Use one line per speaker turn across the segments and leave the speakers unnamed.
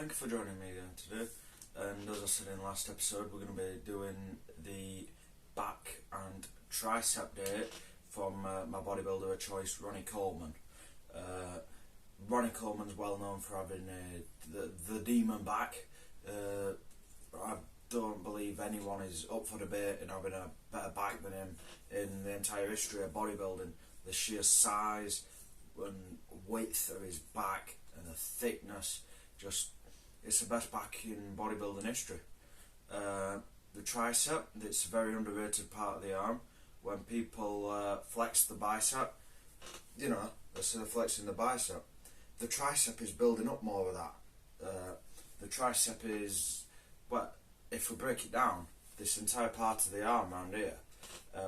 Thank you for joining me again today, and as I said in the last episode, we're going to be doing the back and tricep day from my bodybuilder of choice, Ronnie Coleman. Ronnie Coleman's well known for having the demon back. I don't believe anyone is up for debate in having a better back than him in the entire history of bodybuilding. The sheer size and width of his back and the thickness, it's the best back in bodybuilding history. The tricep, it's a very underrated part of the arm. When people flex the bicep, instead of flexing the bicep, the tricep is building up more of that. The tricep is, well, if we break it down, this entire part of the arm around here,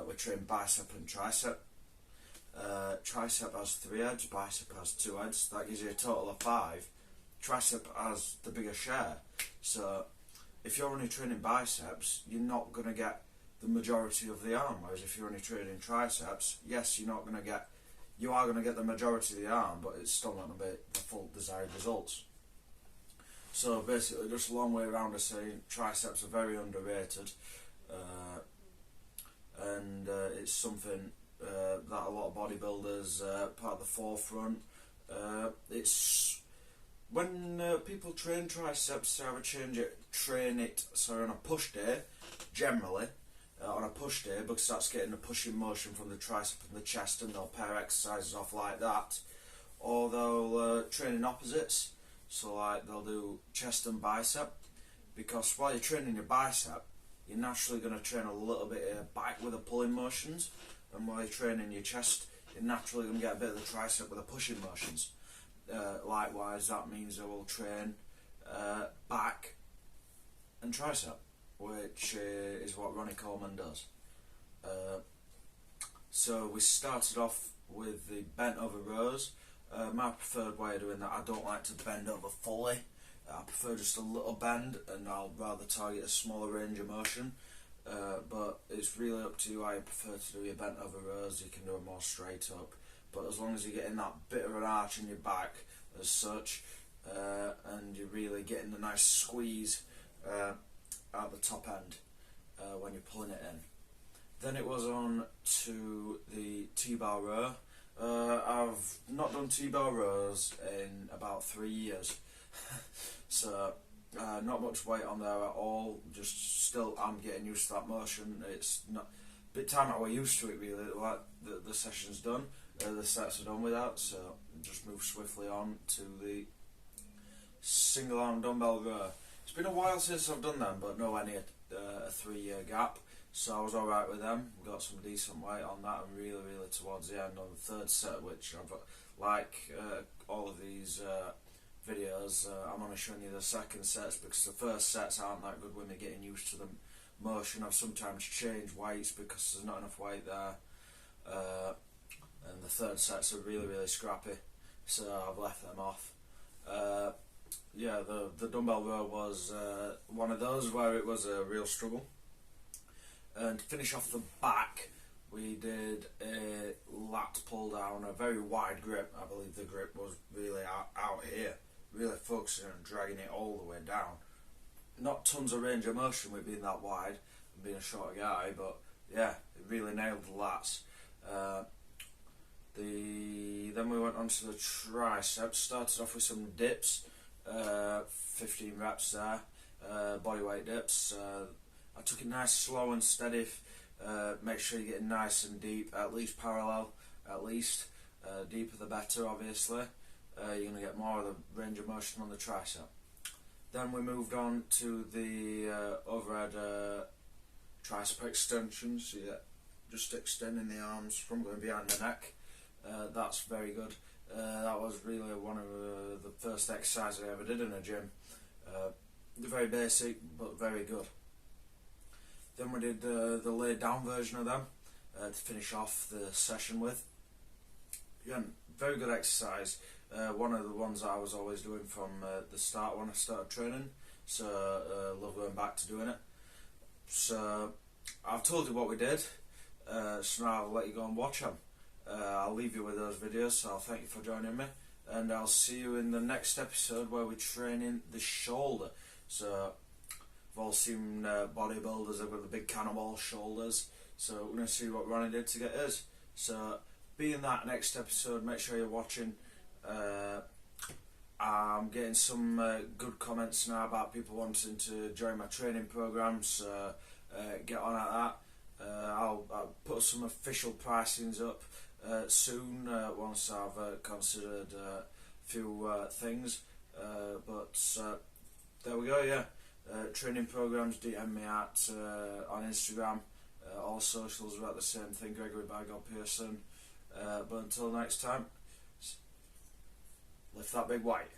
we train bicep and tricep. Tricep has 3 heads, bicep has 2 heads. That gives you a total of 5. Tricep has the bigger share. So if you're only training biceps, you're not going to get the majority of the arm. Whereas if you're only training triceps, yes, you are going to get the majority of the arm, but it's still not going to be the full desired results. So basically, just a long way around of saying triceps are very underrated, and it's something that a lot of bodybuilders part of the forefront. It's when people train triceps, they have a train it on a push day, generally on a push day, because that's getting a pushing motion from the tricep and the chest, and they'll pair exercises off like that, or they'll train in opposites. So like they'll do chest and bicep, because while you're training your bicep, you're naturally going to train a little bit of back with the pulling motions, and while you're training your chest, you're naturally going to get a bit of the tricep with the pushing motions. Likewise, that means I will train back and tricep, which is what Ronnie Coleman does. So we started off with the bent over rows. My preferred way of doing that, I don't like to bend over fully. I prefer just a little bend, and I'll rather target a smaller range of motion. But it's really up to you how you prefer to do your bent over rows. You can do it more straight up, but as long as you're getting that bit of an arch in your back as such, and you're really getting the nice squeeze at the top end when you're pulling it in. Then it was on to the T-bar row. I've not done T-bar rows in about 3 years, so not much weight on there at all. I'm getting used to that motion. It's not a bit time I was used to it really. Like the session's done, the sets are done with that, so just move swiftly on to the single arm dumbbell row. It's been a while since I've done them, but nowhere near a 3-year gap, so I was alright with them. Got some decent weight on that, and really towards the end on the 3rd set, which I've all of these videos, I'm only showing you the 2nd sets because the first sets aren't that good when they're getting used to the motion. I've sometimes changed weights because there's not enough weight there, and the 3rd sets are really scrappy, so I've left them off. The dumbbell row was one of those where it was a real struggle. And to finish off the back, we did a lat pull down, a very wide grip. I believe the grip was really out here, really focusing on dragging it all the way down. Not tons of range of motion with being that wide and being a short guy, but yeah, it really nailed the lats. Then we went on to the triceps. Started off with some dips, 15 reps there, bodyweight dips. I took it nice, slow and steady. Make sure you're getting nice and deep, at least parallel, deeper the better obviously. You're going to get more of the range of motion on the tricep. Then we moved on to the overhead tricep extensions. So yeah, just extending the arms from going behind the neck. That's very good. That was really one of the first exercises I ever did in a gym. Very basic but very good. Then we did the laid down version of them to finish off the session with. Again, very good exercise. One of the ones that I was always doing from the start when I started training, so love going back to doing it. So I've told you what we did, so now I'll let you go and watch them. I'll leave you with those videos, so I'll thank you for joining me, and I'll see you in the next episode where we're training the shoulder. So we've all seen bodybuilders, they've got the big cannonball shoulders, so we're going to see what Ronnie did to get his. So be in that next episode, make sure you're watching. I'm getting some good comments now about people wanting to join my training programs, so get on at that. I'll put some official pricings up soon once I've considered a few things, but there we go. Yeah, training programs, DM me at on Instagram. All socials are at the same thing, Gregory by God Pearson. But until next time, lift that big weight.